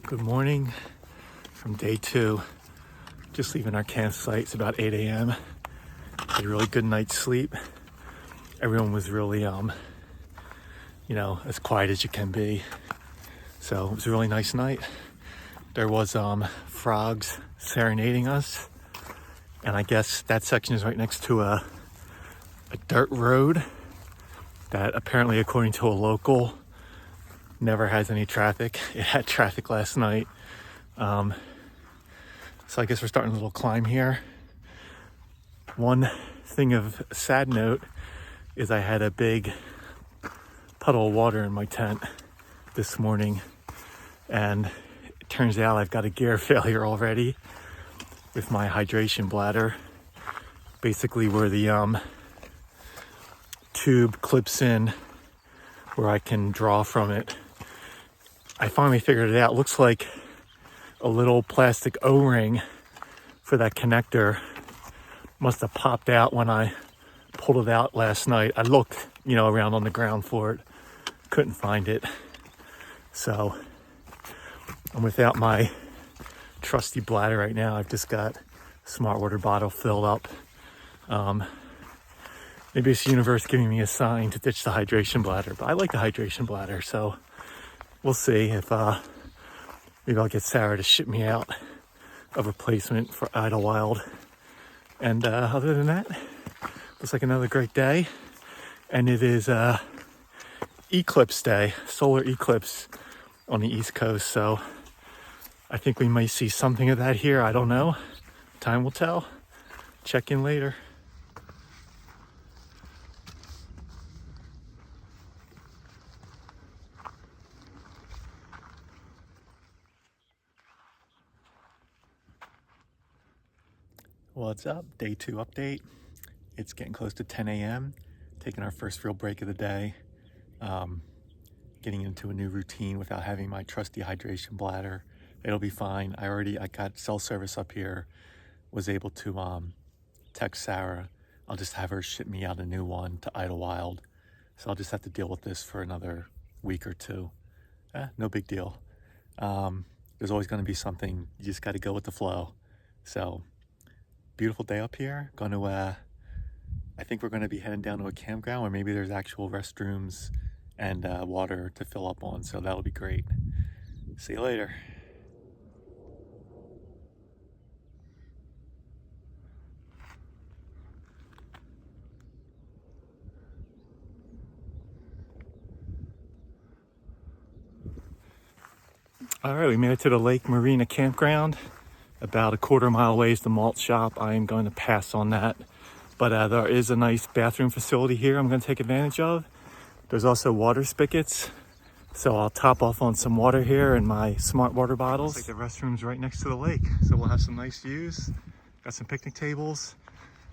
Good morning from day 2. Just leaving our campsite. It's about 8 a.m. Had a really good night's sleep. Everyone was really, as quiet as you can be. So it was a really nice night. There was frogs serenading us. And I guess that section is right next to a dirt road that apparently, according to a local, never has any traffic. It had traffic last night. So I guess we're starting a little climb here. One thing of sad note is I had a big puddle of water in my tent this morning, and it turns out I've got a gear failure already with my hydration bladder. Basically where the tube clips in where I can draw from it. I finally figured it out. It looks like a little plastic O-ring for that connector must have popped out when I pulled it out last night. I looked, around on the ground for it. Couldn't find it. So I'm without my trusty bladder right now. I've just got a smart water bottle filled up. Maybe it's the universe giving me a sign to ditch the hydration bladder, but I like the hydration bladder, so we'll see if maybe I'll get Sarah to ship me out a replacement for Idlewild. And other than that, looks like another great day. And it is eclipse day, solar eclipse on the East Coast. So I think we might see something of that here. I don't know. Time will tell. Check in later. What's up? Day 2 update. It's getting close to 10 a.m. Taking our first real break of the day. Getting into a new routine without having my trusty hydration bladder. It'll be fine. I got cell service up here. Was able to text Sarah. I'll just have her ship me out a new one to Idlewild. So I'll just have to deal with this for another week or two. No big deal. There's always going to be something. You just got to go with the flow. So beautiful day up here. I think we're going to be heading down to a campground where maybe there's actual restrooms and water to fill up on. So that'll be great. See you later. All right, we made it to the Lake Marina campground. About a quarter-mile away is the malt shop. I am going to pass on that. But there is a nice bathroom facility here I'm going to take advantage of. There's also water spigots. So I'll top off on some water here in my smart water bottles. Looks like the restroom's right next to the lake. So we'll have some nice views. Got some picnic tables.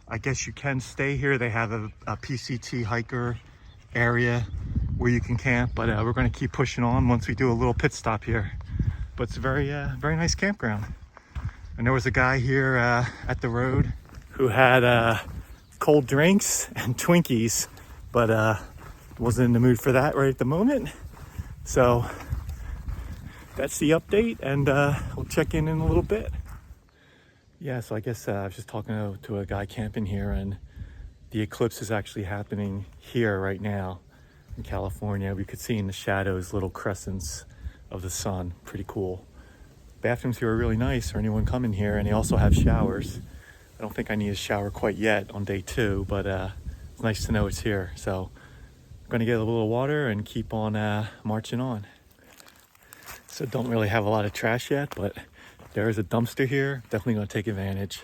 I guess you can stay here. They have a PCT hiker area where you can camp. But we're going to keep pushing on once we do a little pit stop here. But it's a very nice campground. And there was a guy here at the road who had cold drinks and Twinkies, but wasn't in the mood for that right at the moment. So that's the update, and we'll check in a little bit. Yeah, so I guess I was just talking to a guy camping here, and the eclipse is actually happening here right now in California. We could see in the shadows little crescents of the sun. Pretty cool. Bathrooms here are really nice for anyone coming here, and they also have showers. I don't think I need a shower quite yet on day 2, but it's nice to know it's here. So I'm going to get a little water and keep on marching on. So don't really have a lot of trash yet, but there is a dumpster here. Definitely going to take advantage.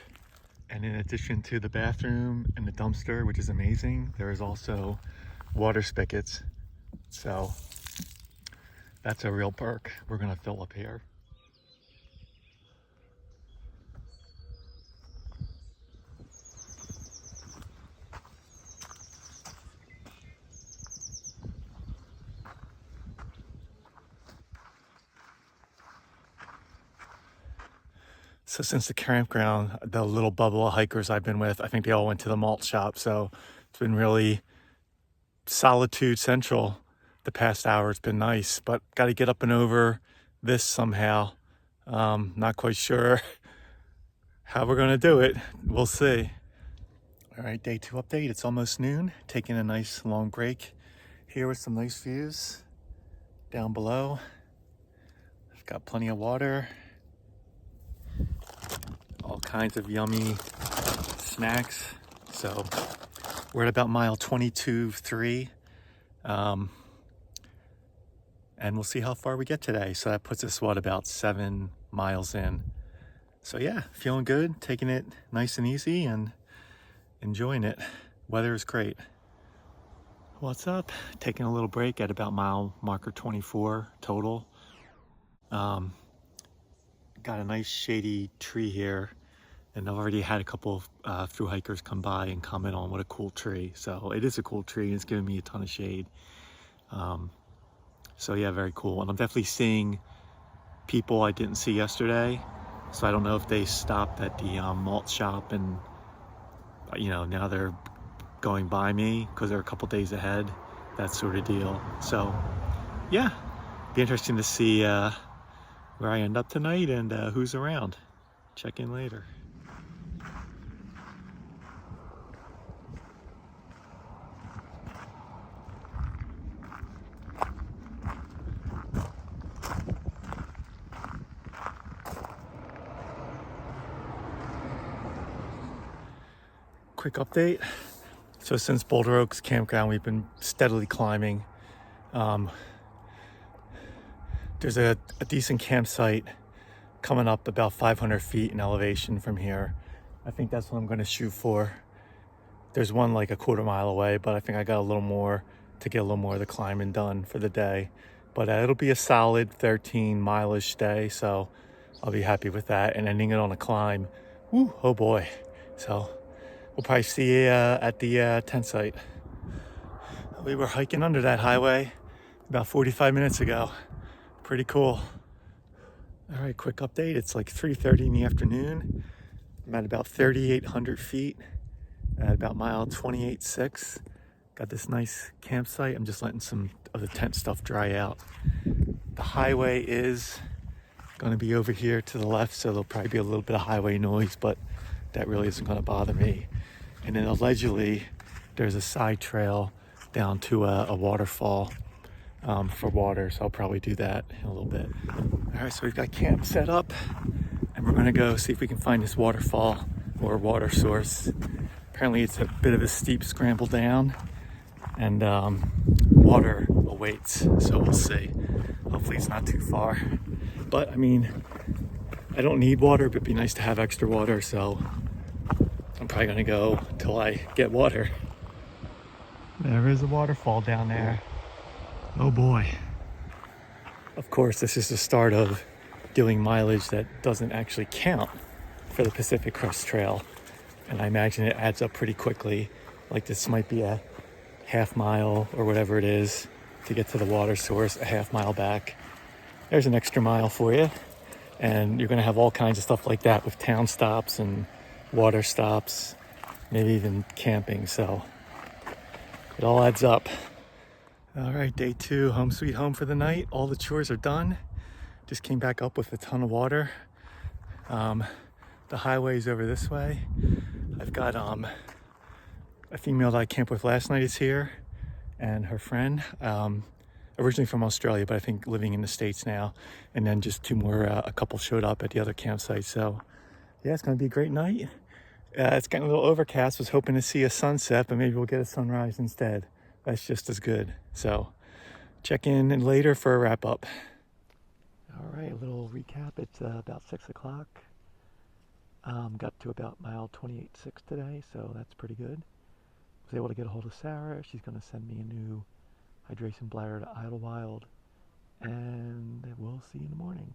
And in addition to the bathroom and the dumpster, which is amazing, there is also water spigots. So that's a real perk. We're going to fill up here. So since the campground, the little bubble of hikers I've been with, I think they all went to the malt shop. So it's been really solitude central the past hour. It's been nice, but got to get up and over this somehow. Not quite sure how we're gonna do it. We'll see. All right, day 2 update. It's almost noon. Taking a nice long break here with some nice views down below. I've got plenty of water, all kinds of yummy snacks. So we're at about mile 22.3, and we'll see how far we get today. So that puts us, what, about 7 miles in. So yeah, feeling good, taking it nice and easy and enjoying it. Weather is great. What's up? Taking a little break at about mile marker 24 total. Got a nice shady tree here, and I've already had a couple of thru-hikers come by and comment on what a cool tree. So it is a cool tree, and it's giving me a ton of shade. So yeah, very cool. And I'm definitely seeing people I didn't see yesterday. So I don't know if they stopped at the malt shop and, now they're going by me because they're a couple days ahead, that sort of deal. So yeah, be interesting to see where I end up tonight and who's around. Check in later. Quick update. So since Boulder Oaks Campground, we've been steadily climbing. There's a decent campsite coming up about 500 feet in elevation from here. I think that's what I'm going to shoot for. There's one like a quarter mile away, but I think I got a little more to get a little more of the climbing done for the day. But it'll be a solid 13 mile-ish day, so I'll be happy with that. And ending it on a climb, woo, oh boy. So we'll probably see you at the tent site. We were hiking under that highway about 45 minutes ago. Pretty cool. All right, quick update. It's like 3:30 in the afternoon. I'm at about 3,800 feet at about mile 28.6. Got this nice campsite. I'm just letting some of the tent stuff dry out. The highway is going to be over here to the left, so there'll probably be a little bit of highway noise, but that really isn't going to bother me. And then allegedly, there's a side trail down to a waterfall for water, so I'll probably do that in a little bit. All right, so we've got camp set up, and we're gonna go see if we can find this waterfall or water source. Apparently it's a bit of a steep scramble down, and water awaits, so we'll see. Hopefully it's not too far. But I mean, I don't need water, but it'd be nice to have extra water, so I'm probably gonna go till I get water. There is a waterfall down there. Oh boy. Of course, this is the start of doing mileage that doesn't actually count for the Pacific Crest Trail. And I imagine it adds up pretty quickly. Like this might be a half mile or whatever it is to get to the water source, a half mile back. There's an extra mile for you. And you're gonna have all kinds of stuff like that with town stops and water stops, maybe even camping. So it all adds up. All right, day 2, home sweet home for the night. All the chores are done. Just came back up with a ton of water. The highway is over this way. I've got a female that I camped with last night is here, and her friend, originally from Australia, but I think living in the States now. And then just 2 more, a couple showed up at the other campsite. So yeah, it's gonna be a great night. It's getting a little overcast. Was hoping to see a sunset, but maybe we'll get a sunrise instead. That's just as good. So check in later for a wrap up. All right, a little recap. It's about 6 o'clock. Got to about mile 28.6 today, so that's pretty good. Was able to get a hold of Sarah. She's going to send me a new hydration bladder to Idlewild, and we'll see you in the morning.